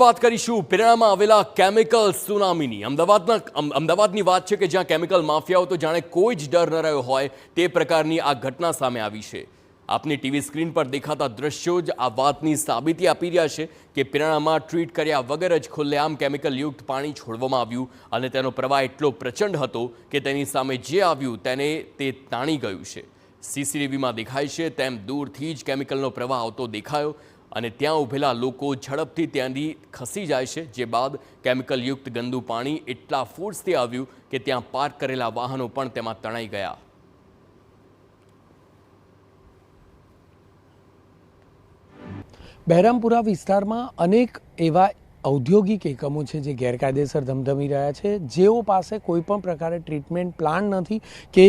વાત કરીશું પિરાણામાં આવેલા કેમિકલ સુનામીની। અમદાવાદની વાત છે કે જ્યાં કેમિકલ માફિયાઓ તો જાણે કોઈ જ ડર ન રહ્યો હોય તે પ્રકારની આ ઘટના સામે આવી છે। આપની ટીવી સ્ક્રીન પર દેખાતા દ્રશ્યો જ આ વાતની સાબિતી આપી રહ્યા છે કે પિરાણામાં ટ્રીટ કર્યા વગર જ ખુલ્લેઆમ કેમિકલયુક્ત પાણી છોડવામાં આવ્યું અને તેનો પ્રવાહ એટલો પ્રચંડ હતો કે તેની સામે જે આવ્યું તેને તે તાણી ગયું છે। સીસીટીવીમાં દેખાય છે તેમ દૂરથી જ કેમિકલનો પ્રવાહ આવતો દેખાયો અને ત્યાં ઊભેલા લોકો ઝડપથી ત્યાંથી ખસી જાય છે, જે બાદ કેમિકલયુક્ત ગંદુ પાણી એટલા ફોર્સથી આવ્યું કે ત્યાં પાર્ક કરેલા વાહનો પણ તેમાં તણાઈ ગયા। બહેરામપુરા વિસ્તારમાં અનેક એવા ઔદ્યોગિક એકમો છે જે ગેરકાયદેસર ધમધમી રહ્યા છે, જેઓ પાસે કોઈ પણ પ્રકારે ટ્રીટમેન્ટ પ્લાન નથી કે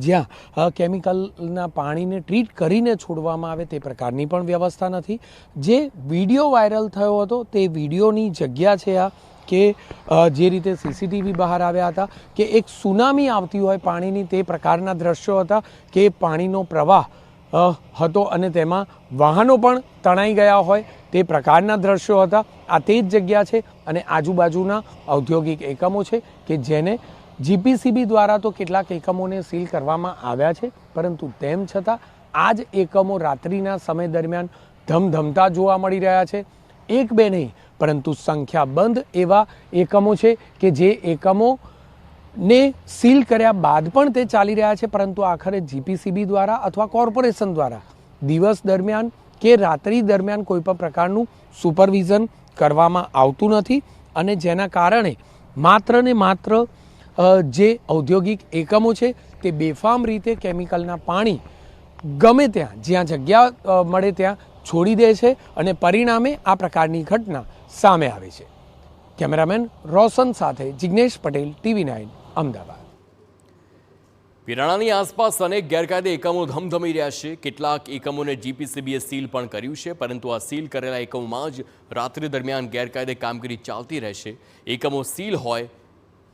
જ્યાં કેમિકલના પાણીને ટ્રીટ કરીને છોડવામાં આવે તે પ્રકારની પણ વ્યવસ્થા નથી। જે વિડીયો વાયરલ થયો હતો તે વિડીયોની જગ્યા છે આ કે જે રીતે સીસીટીવી બહાર આવ્યા હતા કે એક સુનામી આવતી હોય પાણીની તે પ્રકારના દ્રશ્યો હતા કે પાણીનો પ્રવાહ હતો અને તેમાં વાહનો પણ તણાઈ ગયા હોય તે પ્રકારના દ્રશ્યો હતા। આ તે જ જગ્યા છે અને આજુબાજુના ઔદ્યોગિક એકમો છે કે જેને જીપીસીબી દ્વારા તો કેટલાક એકમોને સીલ કરવામાં આવ્યા છે, પરંતુ તેમ છતાં આ જ એકમો રાત્રિના સમય દરમિયાન ધમધમતા જોવા મળી રહ્યા છે। એક બે નહીં પરંતુ સંખ્યાબંધ એવા એકમો છે કે જે એકમોને સીલ કર્યા બાદ પણ તે ચાલી રહ્યા છે, પરંતુ આખરે જીપીસીબી દ્વારા અથવા કોર્પોરેશન દ્વારા દિવસ દરમિયાન કે રાત્રિ દરમિયાન કોઈ પણ પ્રકારનું સુપરવિઝન કરવામાં આવતું નથી અને જેના કારણે માત્ર ને માત્ર જે ઔદ્યોગિક એકમો છે તે બેફામ રીતે કેમિકલના પાણી ગમે ત્યાં જ્યાં જગ્યા મળે ત્યાં છોડી દે છે અને પરિણામે આ પ્રકારની ઘટના સામે આવે છે। કેમેરામેન રોશન સાથે જિગ્નેશ પટેલ, TV9 અમદાવાદ। પિરાણાની આસપાસ અનેક ગેરકાયદે એકમો ધમધમી રહ્યા છે। કેટલાક એકમોને જીપીસીબીએ સીલ પણ કર્યું છે, પરંતુ આ સીલ કરેલા એકમોમાં જ રાત્રિ દરમિયાન ગેરકાયદે કામગીરી ચાલતી રહેશે। એકમો સીલ હોય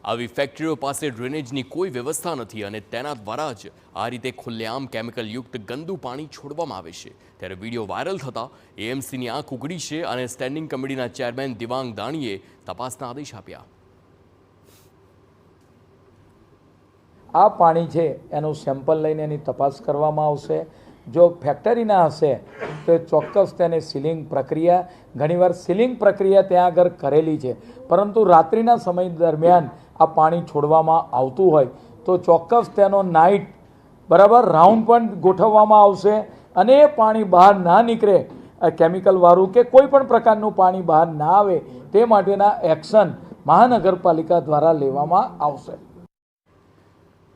આવી ફેક્ટરીઓ પાસે ડ્રેનેજની કોઈ વ્યવસ્થા નથી અને તેના દ્વારા જ આ રીતે ખુલ્લેઆમ કેમિકલયુક્ત ગંદુ પાણી છોડવામાં આવે છે। ત્યારે વિડીયો વાયરલ થતાં એએમસીની આંખ ઉઘડી છે અને સ્ટેન્ડિંગ કમિટીના ચેરમેન દિવાંગ દાણીએ તપાસના આદેશ આપ્યા। આ પાણી છે એનું સેમ્પલ લઈને એની તપાસ કરવામાં આવશે। જો ફેક્ટરીના હશે તો ચોક્કસ તેને સીલિંગ પ્રક્રિયા, ઘણીવાર સીલિંગ પ્રક્રિયા ત્યાં આગળ કરેલી છે, પરંતુ રાત્રિના સમય દરમિયાન આ પાણી છોડવામાં આવતું હોય તો ચોક્કસ તેનો નાઇટ બરાબર રાઉન્ડ પણ ગોઠવવામાં આવશે અને એ પાણી બહાર ના નીકળે, કેમિકલવાળું કે કોઈ પણ પ્રકારનું પાણી બહાર ના આવે તે માટેના એક્શન મહાનગરપાલિકા દ્વારા લેવામાં આવશે।